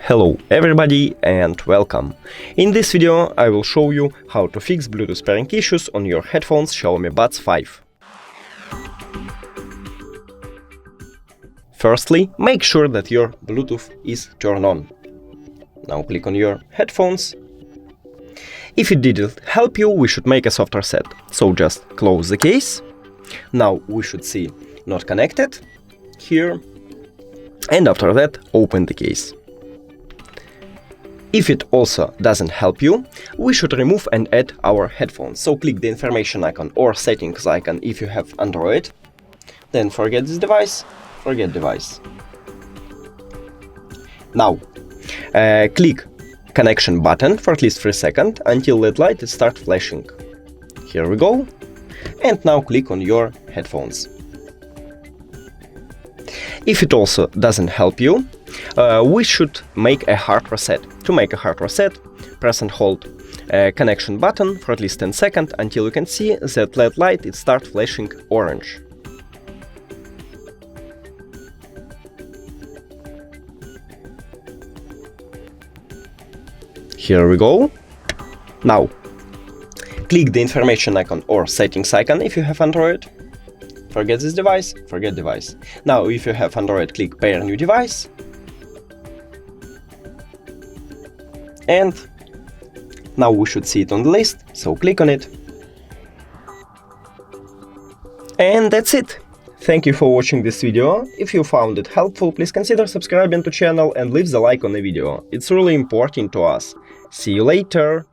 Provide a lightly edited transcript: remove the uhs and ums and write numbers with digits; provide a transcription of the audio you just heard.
Hello everybody and welcome! In this video I will show you how to fix Bluetooth pairing issues on your headphones XIAOMI Buds 5. Firstly, make sure that your Bluetooth is turned on. Now click on your headphones. If it didn't help you, we should make a soft reset. So just close the case. Now we should see not connected here. And after that, open the case. If it also doesn't help you, we should remove and add our headphones. So click the information icon or settings icon if you have Android. Then forget this device, forget device. Now, click connection button for at least 3 seconds until LED light starts flashing. Here we go. And now click on your headphones. If it also doesn't help you, we should make a hard reset. To make a hard reset, press and hold connection button for at least 10 seconds until you can see that LED light starts flashing orange. Here we go. Now, click the information icon or settings icon if you have Android. Forget this device, forget device. Now, if you have Android, click pair new device. And now we should see it on the list, so click on it. And that's it. Thank you for watching this video. If you found it helpful, please consider subscribing to channel and leave the like on the video. It's really important to us. See you later.